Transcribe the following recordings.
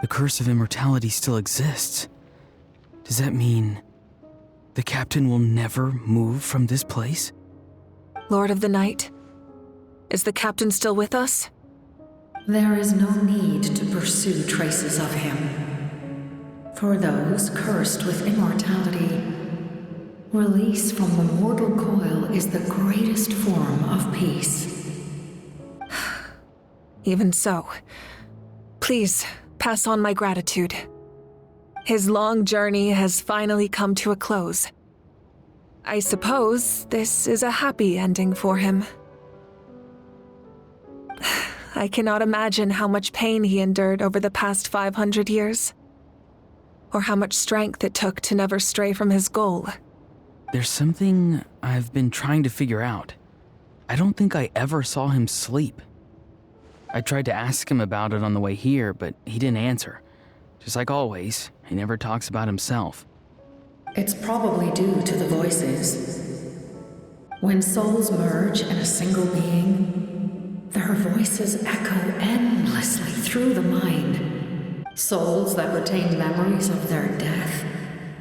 the curse of immortality still exists. Does that mean the captain will never move from this place? Lord of the Night, is the captain still with us? There is no need to pursue traces of him. For those cursed with immortality, release from the mortal coil is the greatest form of peace. Even so, please pass on my gratitude. His long journey has finally come to a close. I suppose this is a happy ending for him. I cannot imagine how much pain he endured over the past 500 years, or how much strength it took to never stray from his goal. There's something I've been trying to figure out. I don't think I ever saw him sleep. I tried to ask him about it on the way here, but he didn't answer. Just like always, he never talks about himself. It's probably due to the voices. When souls merge in a single being, their voices echo endlessly through the mind. Souls that retain memories of their death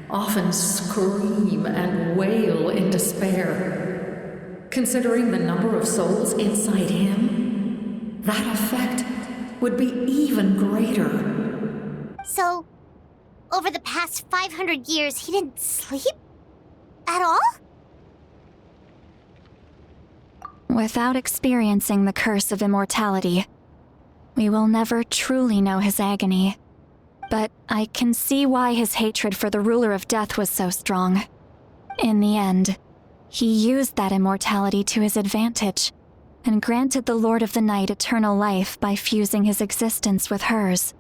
often scream and wail in despair. Considering the number of souls inside him, that effect would be even greater. So, over the past 500 years, he didn't sleep? At all? Without experiencing the curse of immortality, we will never truly know his agony. But I can see why his hatred for the ruler of death was so strong. In the end, he used that immortality to his advantage, and granted the Lord of the Night eternal life by fusing his existence with hers.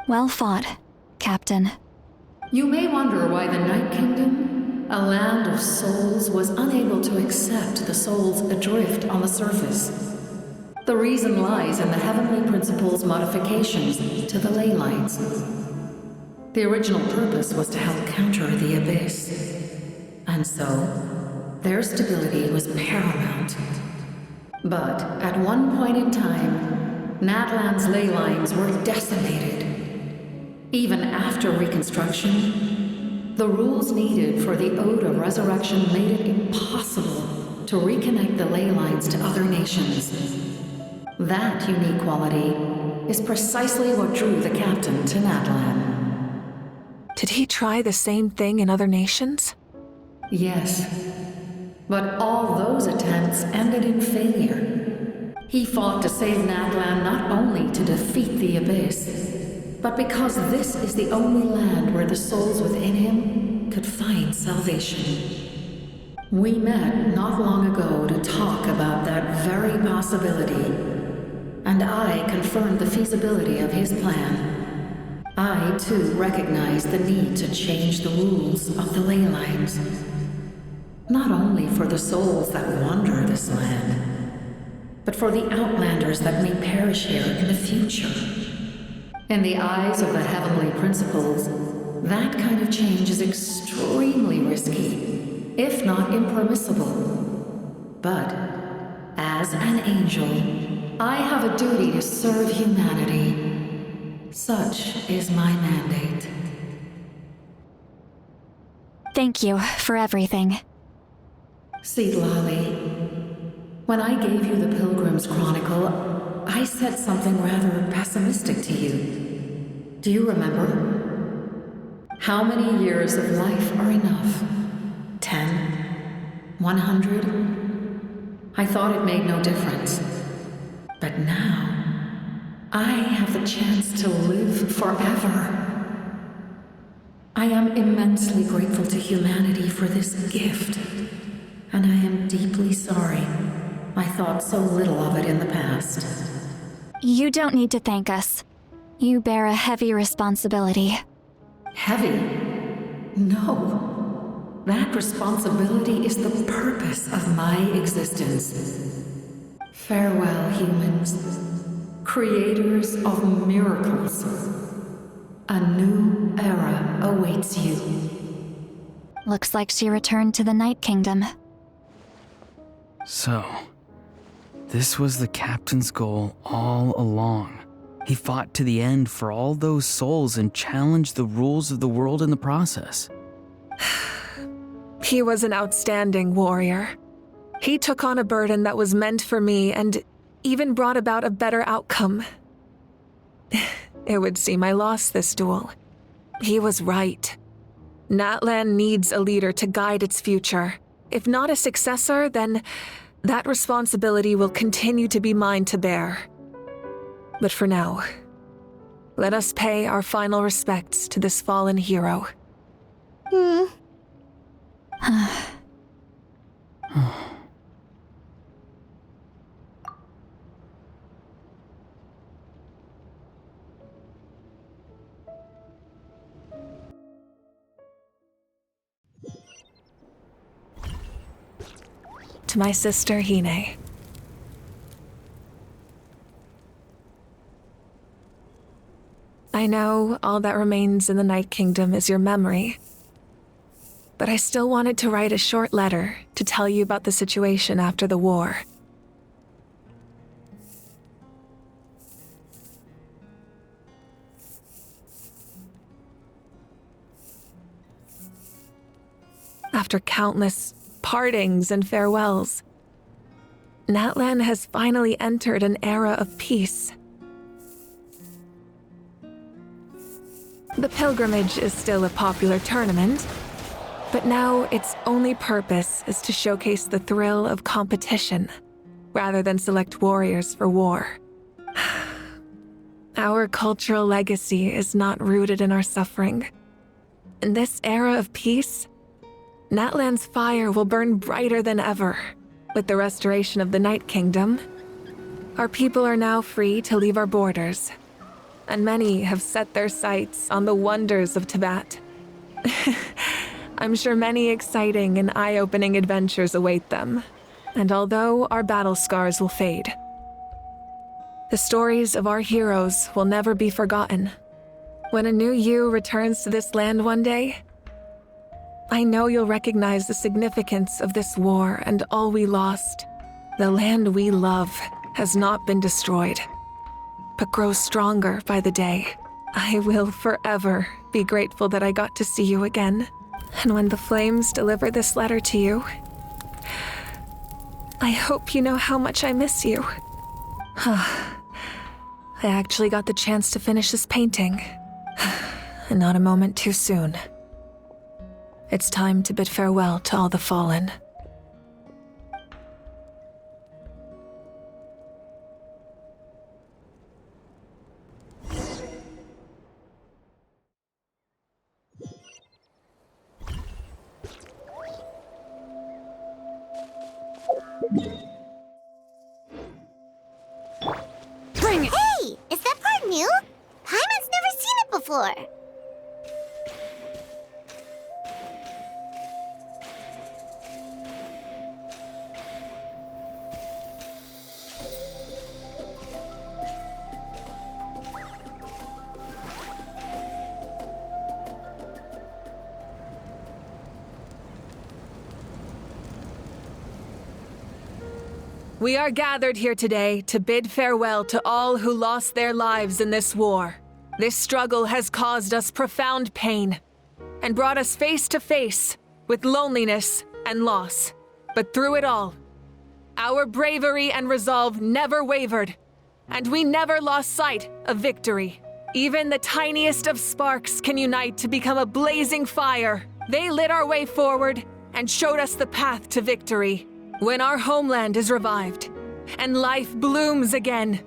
Well fought, Captain. You may wonder why the Night Kingdom, a land of souls, was unable to accept the souls adrift on the surface. The reason lies in the Heavenly Principle's modifications to the ley lines. The original purpose was to help counter the Abyss, and so their stability was paramount. But at one point in time, Natlan's ley lines were decimated. Even after reconstruction, the rules needed for the Ode of Resurrection made it impossible to reconnect the ley lines to other nations. That unique quality is precisely what drew the captain to Natlan. Did he try the same thing in other nations? Yes, but all those attempts ended in failure. He fought to save Natlan not only to defeat the Abyss, but because this is the only land where the souls within him could find salvation. We met not long ago to talk about that very possibility, and I confirmed the feasibility of his plan. I, too, recognized the need to change the rules of the ley lines. Not only for the souls that wander this land, but for the outlanders that may perish here in the future. In the eyes of the Heavenly Principles, that kind of change is extremely risky, if not impermissible. But, as an angel, I have a duty to serve humanity. Such is my mandate. Thank you for everything. See, Lolly, when I gave you the Pilgrim's Chronicle, I said something rather pessimistic to you. Do you remember? How many years of life are enough? 10? 100? I thought it made no difference. But now, I have the chance to live forever. I am immensely grateful to humanity for this gift, and I am deeply sorry I thought so little of it in the past. You don't need to thank us. You bear a heavy responsibility. Heavy? No. That responsibility is the purpose of my existence. Farewell, humans. Creators of miracles. A new era awaits you. Looks like she returned to the Night Kingdom. So, this was the captain's goal all along. He fought to the end for all those souls and challenged the rules of the world in the process. He was an outstanding warrior. He took on a burden that was meant for me and even brought about a better outcome. It would seem I lost this duel. He was right. Natlan needs a leader to guide its future. If not a successor, then that responsibility will continue to be mine to bear. But for now, let us pay our final respects to this fallen hero. To my sister, Hine. I know all that remains in the Night Kingdom is your memory, but I still wanted to write a short letter to tell you about the situation after the war. After countless partings and farewells, Natlan has finally entered an era of peace. The pilgrimage is still a popular tournament, but now its only purpose is to showcase the thrill of competition, rather than select warriors for war. Our cultural legacy is not rooted in our suffering. In this era of peace, Natlan's fire will burn brighter than ever. With the restoration of the Night Kingdom, our people are now free to leave our borders, and many have set their sights on the wonders of Tibet. I'm sure many exciting and eye-opening adventures await them, and although our battle scars will fade, the stories of our heroes will never be forgotten. When a new you returns to this land one day, I know you'll recognize the significance of this war and all we lost. The land we love has not been destroyed, but grows stronger by the day. I will forever be grateful that I got to see you again. And when the flames deliver this letter to you, I hope you know how much I miss you. I actually got the chance to finish this painting, and not a moment too soon. It's time to bid farewell to all the fallen. Bring it! Hey! Is that part new? Paimon's never seen it before. We are gathered here today to bid farewell to all who lost their lives in this war. This struggle has caused us profound pain and brought us face to face with loneliness and loss. But through it all, our bravery and resolve never wavered, and we never lost sight of victory. Even the tiniest of sparks can unite to become a blazing fire. They lit our way forward and showed us the path to victory. When our homeland is revived and life blooms again,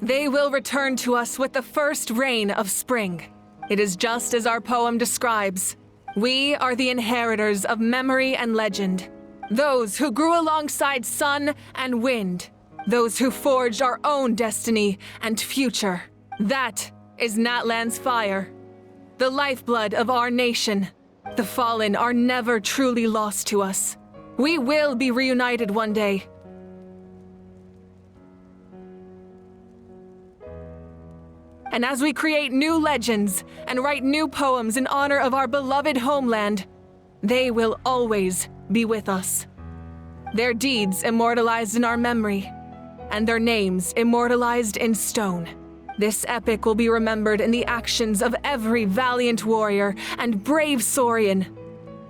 they will return to us with the first rain of spring. It is just as our poem describes. We are the inheritors of memory and legend, those who grew alongside sun and wind, those who forged our own destiny and future. That is Natlan's fire, the lifeblood of our nation. The fallen are never truly lost to us. We will be reunited one day. And as we create new legends and write new poems in honor of our beloved homeland, they will always be with us. Their deeds immortalized in our memory, and their names immortalized in stone. This epic will be remembered in the actions of every valiant warrior and brave Saurian,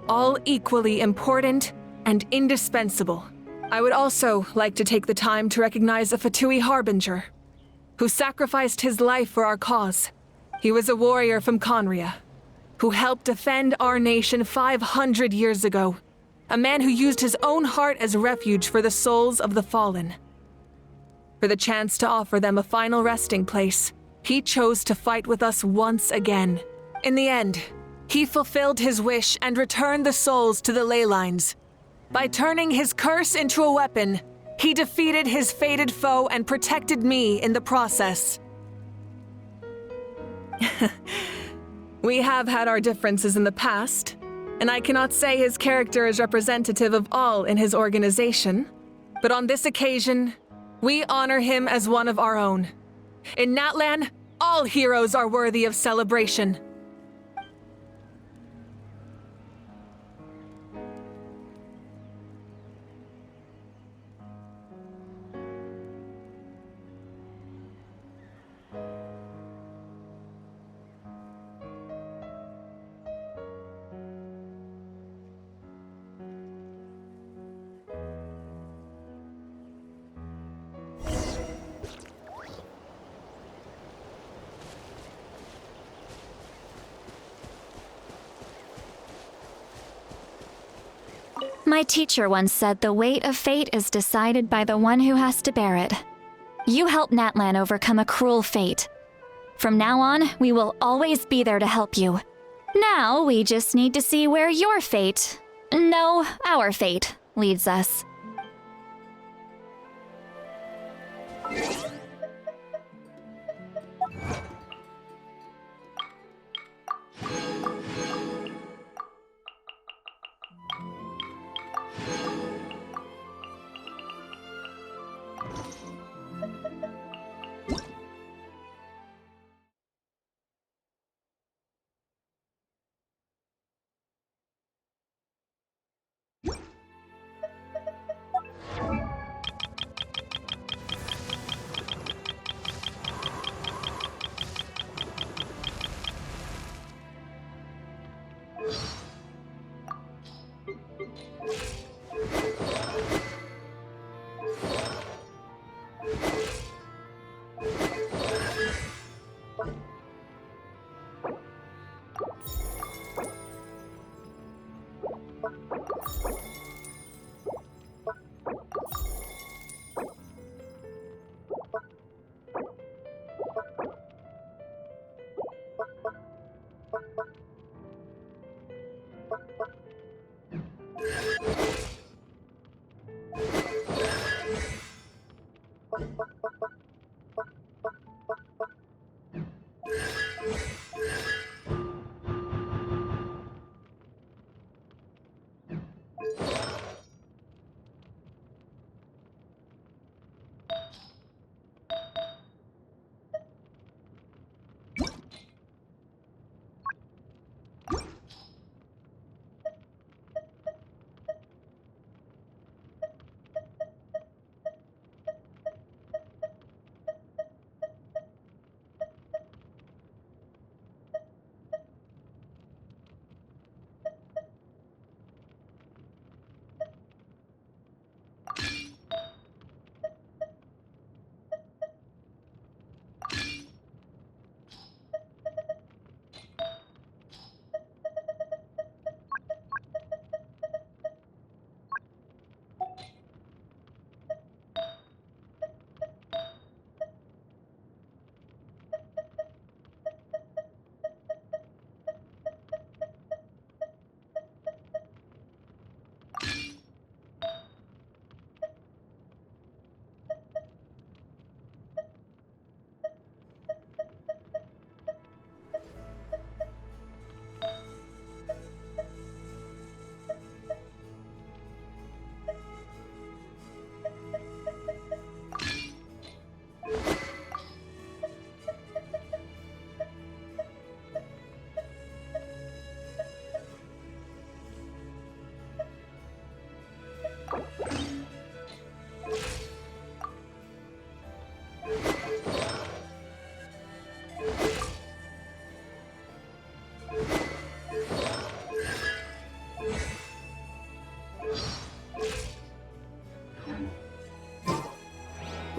all equally important and indispensable. I would also like to take the time to recognize a Fatui Harbinger, who sacrificed his life for our cause. He was a warrior from Conria, who helped defend our nation 500 years ago. A man who used his own heart as refuge for the souls of the fallen. For the chance to offer them a final resting place, he chose to fight with us once again. In the end, he fulfilled his wish and returned the souls to the ley lines. By turning his curse into a weapon, he defeated his fated foe and protected me in the process. We have had our differences in the past, and I cannot say his character is representative of all in his organization. But on this occasion, we honor him as one of our own. In Natlan, all heroes are worthy of celebration. My teacher once said the weight of fate is decided by the one who has to bear it. You helped Natlan overcome a cruel fate. From now on, we will always be there to help you. Now, we just need to see where your fate, no, our fate, leads us.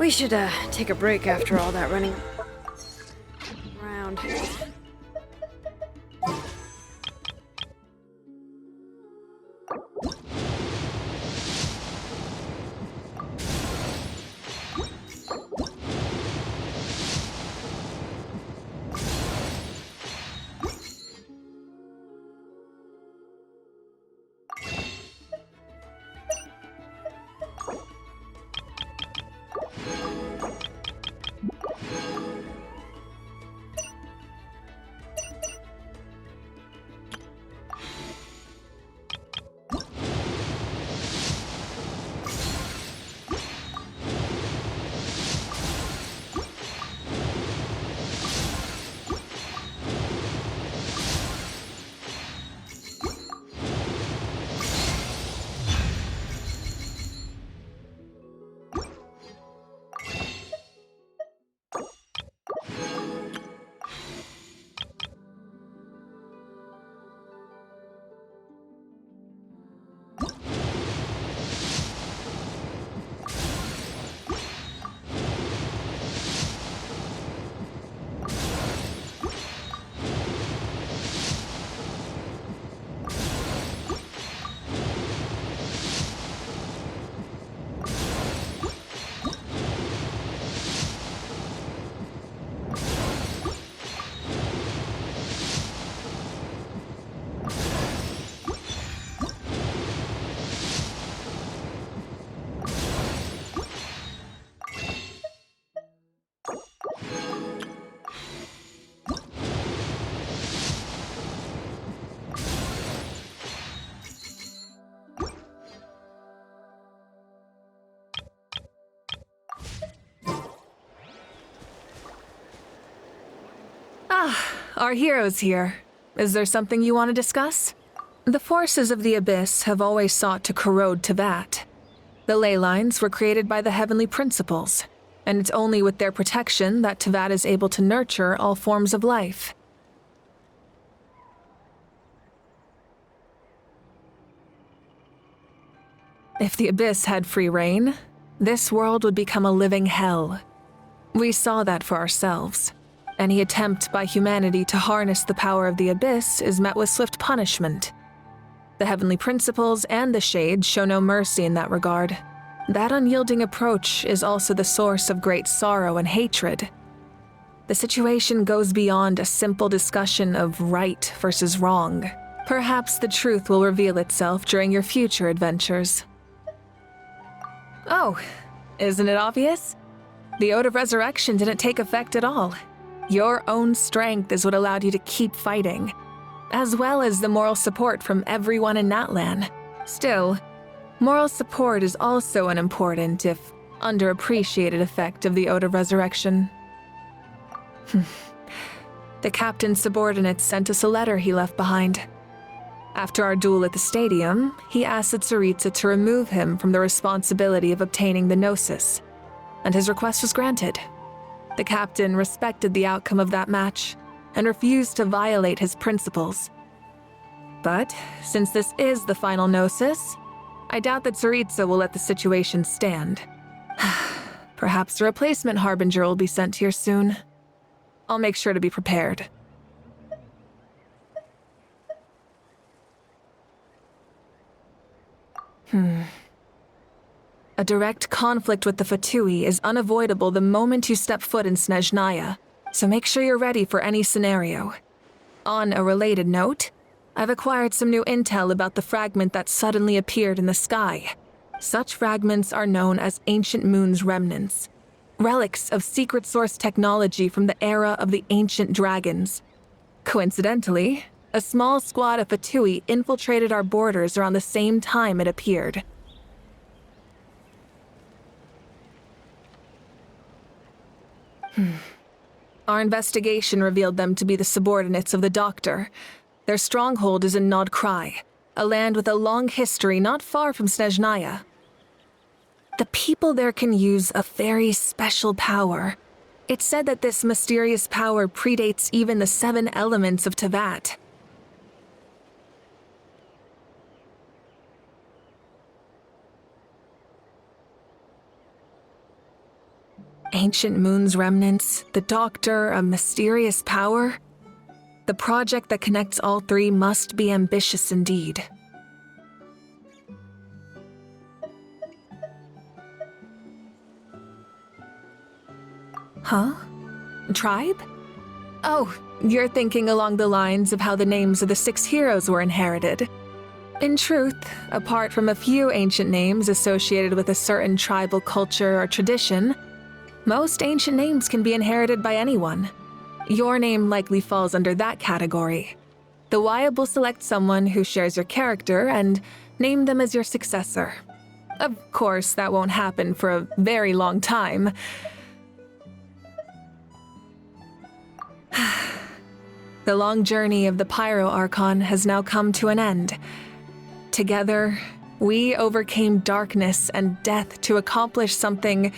We should take a break after all that running around. Our hero's here. Is there something you want to discuss? The forces of the Abyss have always sought to corrode Teyvat. The ley lines were created by the Heavenly Principles, and it's only with their protection that Teyvat is able to nurture all forms of life. If the Abyss had free reign, this world would become a living hell. We saw that for ourselves. Any attempt by humanity to harness the power of the Abyss is met with swift punishment. The Heavenly Principles and the Shades show no mercy in that regard. That unyielding approach is also the source of great sorrow and hatred. The situation goes beyond a simple discussion of right versus wrong. Perhaps the truth will reveal itself during your future adventures. Oh, isn't it obvious? The Ode of Resurrection didn't take effect at all. Your own strength is what allowed you to keep fighting, as well as the moral support from everyone in Natlan. Still, moral support is also an important, if underappreciated, effect of the Ode of Resurrection. The captain's subordinates sent us a letter he left behind. After our duel at the stadium, he asked the Tsaritsa to remove him from the responsibility of obtaining the Gnosis, and his request was granted. The captain respected the outcome of that match and refused to violate his principles. But since this is the final Gnosis, I doubt that Tsaritsa will let the situation stand. Perhaps a replacement Harbinger will be sent here soon. I'll make sure to be prepared. A direct conflict with the Fatui is unavoidable the moment you step foot in Snezhnaya, so make sure you're ready for any scenario. On a related note, I've acquired some new intel about the fragment that suddenly appeared in the sky. Such fragments are known as Ancient Moon's remnants, relics of secret source technology from the era of the ancient dragons. Coincidentally, a small squad of Fatui infiltrated our borders around the same time it appeared. Our investigation revealed them to be the subordinates of the Doctor. Their stronghold is in Nod Krai, a land with a long history not far from Snezhnaya. The people there can use a very special power. It's said that this mysterious power predates even the 7 elements of Teyvat. Ancient Moon's remnants, the Doctor, a mysterious power. The project that connects all three must be ambitious indeed. Huh? Tribe? Oh, you're thinking along the lines of how the names of the 6 heroes were inherited. In truth, apart from a few ancient names associated with a certain tribal culture or tradition, most ancient names can be inherited by anyone. Your name likely falls under that category. The Wyab will select someone who shares your character and name them as your successor. Of course, that won't happen for a very long time. The long journey of the Pyro Archon has now come to an end. Together, we overcame darkness and death to accomplish something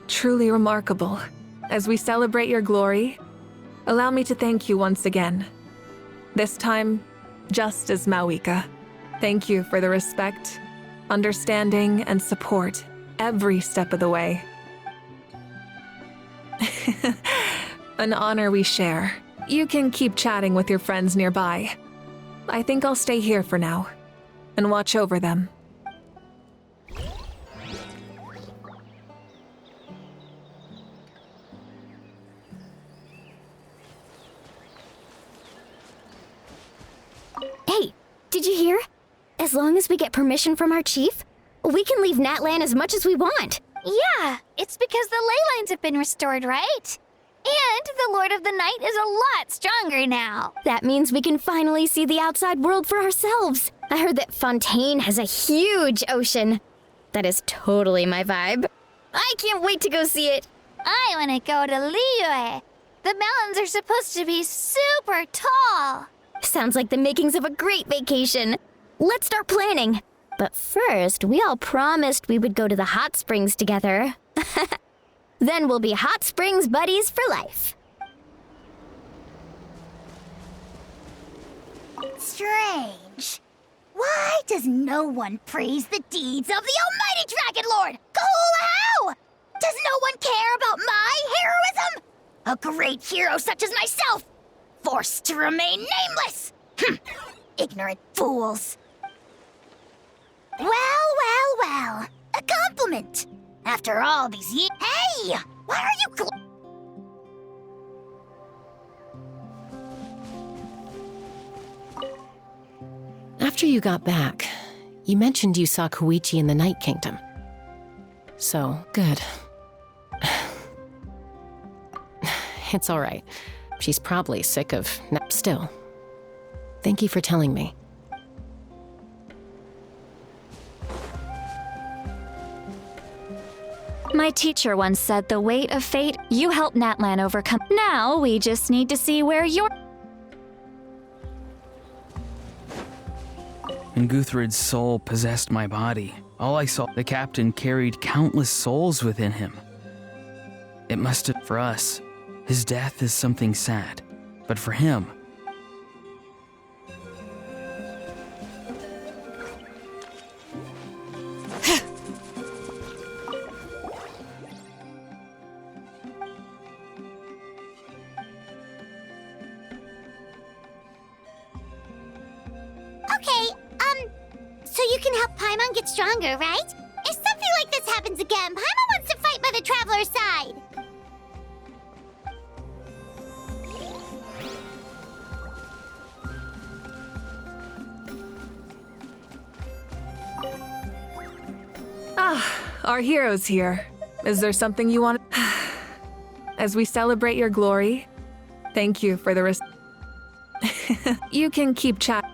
truly remarkable. As we celebrate your glory, allow me to thank you once again. This time, just as Mawika. Thank you for the respect, understanding, and support every step of the way. An honor we share. You can keep chatting with your friends nearby. I think I'll stay here for now and watch over them. Hey, did you hear? As long as we get permission from our chief, we can leave Natlan as much as we want. Yeah, it's because the ley lines have been restored, right? And the Lord of the Night is a lot stronger now. That means we can finally see the outside world for ourselves. I heard that Fontaine has a huge ocean. That is totally my vibe. I can't wait to go see it. I want to go to Liyue. The mountains are supposed to be super tall. Sounds like the makings of a great vacation. Let's start planning. But first, we all promised we would go to the hot springs together. Then we'll be hot springs buddies for life. Strange. Why does no one praise the deeds of the Almighty Dragon Lord? How? Does no one care about my heroism? A great hero such as myself, forced to remain nameless. Ignorant fools. Well. A compliment. After all these years. Hey! Why are you After you got back, you mentioned you saw Koichi in the Night Kingdom. So, good. It's all right. She's probably sick of still. Thank you for telling me. My teacher once said the weight of fate you helped Natlan overcome. Now we just need to see where you're... When Guthred's soul possessed my body, all I saw, the captain carried countless souls within him. It must have, for us, his death is something sad, but for him, so you can help Paimon get stronger, right? If something like this happens again, Paimon wants to fight by the Traveler's side. Our hero's here. Is there something you want? As we celebrate your glory, thank you for the You can keep chatting.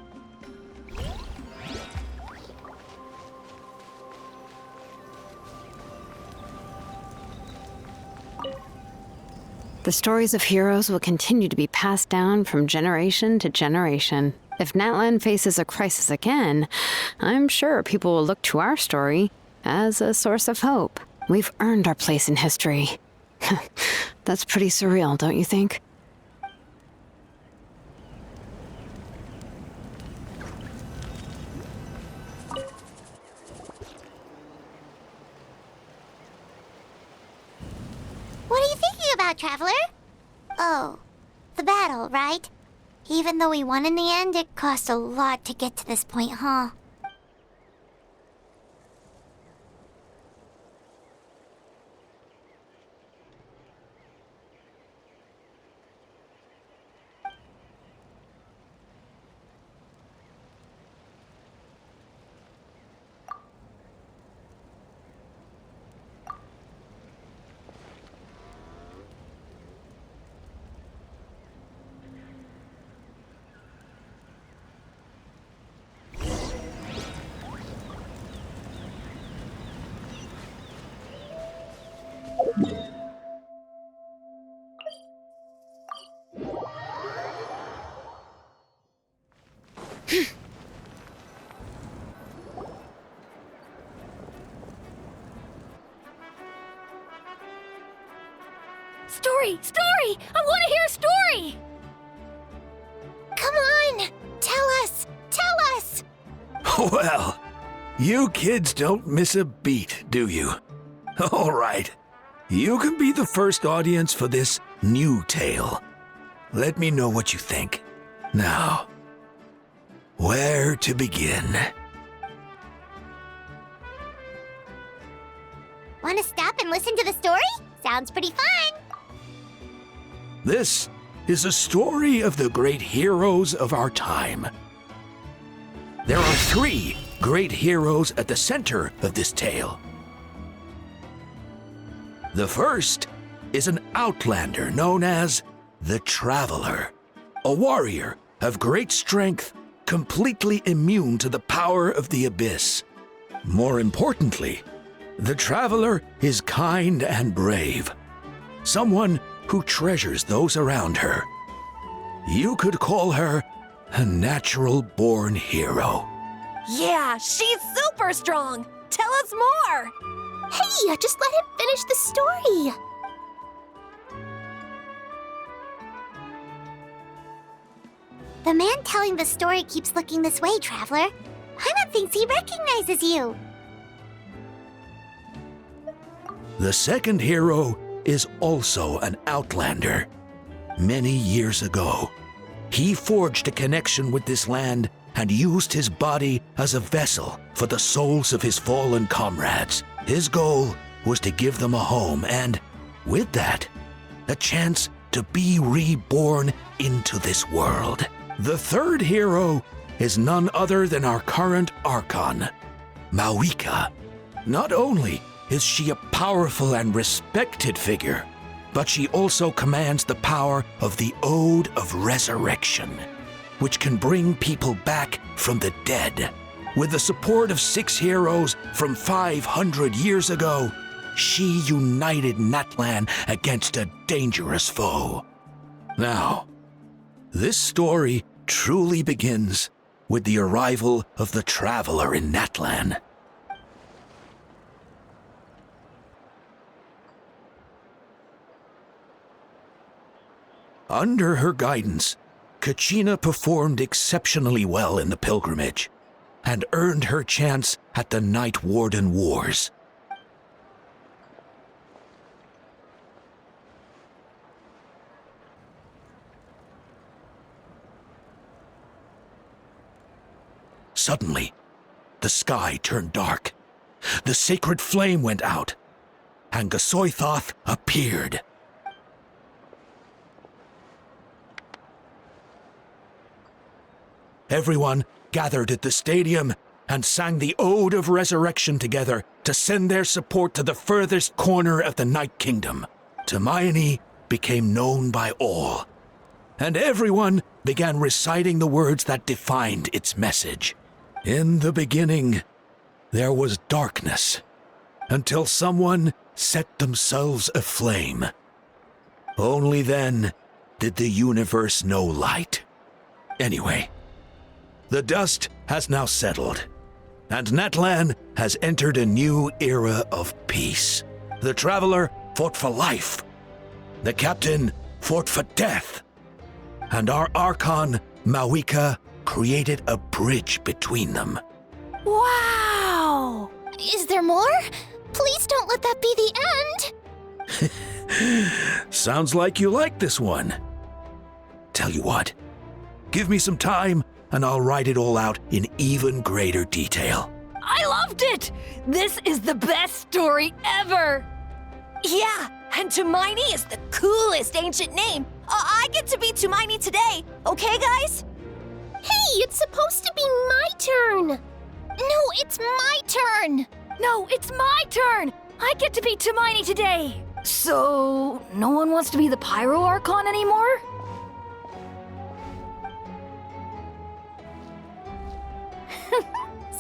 The stories of heroes will continue to be passed down from generation to generation. If Natlan faces a crisis again, I'm sure people will look to our story as a source of hope. We've earned our place in history. That's pretty surreal, don't you think? about, Traveler? Oh, the battle, right? Even though we won in the end, it cost a lot to get to this point, huh? Story! I want to hear a story! Come on! Tell us! Tell us! Well, you kids don't miss a beat, do you? All right. You can be the first audience for this new tale. Let me know what you think. Now, where to begin? Want to stop and listen to the story? Sounds pretty fun! This is a story of the great heroes of our time. There are 3 great heroes at the center of this tale. The first is an outlander known as the Traveler, a warrior of great strength, completely immune to the power of the abyss. More importantly, the Traveler is kind and brave, someone who treasures those around her. You could call her a natural-born hero. Yeah, she's super strong! Tell us more! Hey, just let him finish the story! The man telling the story keeps looking this way, Traveler. Paimon thinks he recognizes you. The second hero is also an outlander. Many years ago, he forged a connection with this land and used his body as a vessel for the souls of his fallen comrades. His goal was to give them a home and, with that, a chance to be reborn into this world. The third hero is none other than our current Archon, Mawika. Not only is she a powerful and respected figure, but she also commands the power of the Ode of Resurrection, which can bring people back from the dead. With the support of 6 heroes from 500 years ago, she united Natlan against a dangerous foe. Now, this story truly begins with the arrival of the Traveler in Natlan. Under her guidance, Kachina performed exceptionally well in the pilgrimage and earned her chance at the Night Warden Wars. Suddenly, the sky turned dark. The sacred flame went out, and Gasoithoth appeared. Everyone gathered at the stadium and sang the Ode of Resurrection together to send their support to the furthest corner of the Night Kingdom. Hermione became known by all, and everyone began reciting the words that defined its message. In the beginning, there was darkness, until someone set themselves aflame. Only then did the universe know light. Anyway, the dust has now settled, and Natlan has entered a new era of peace. The Traveler fought for life, the Captain fought for death, and our Archon, Mawika, created a bridge between them. Wow! Is there more? Please don't let that be the Sounds like you like this one. Tell you what, give me some time and I'll write it all out in even greater detail. I loved it! This is the best story ever! Yeah, and Tumaini is the coolest ancient name. I get to be Tumaini today, okay, guys? Hey, it's supposed to be my turn! No, it's my turn! No, it's my turn! I get to be Tumaini today! So, no one wants to be the Pyro Archon anymore?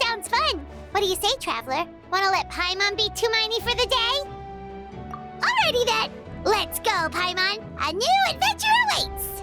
Sounds fun. What do you say, Traveler? Wanna let Paimon be Tumaini for the day? Alrighty then. Let's go, Paimon. A new adventure awaits.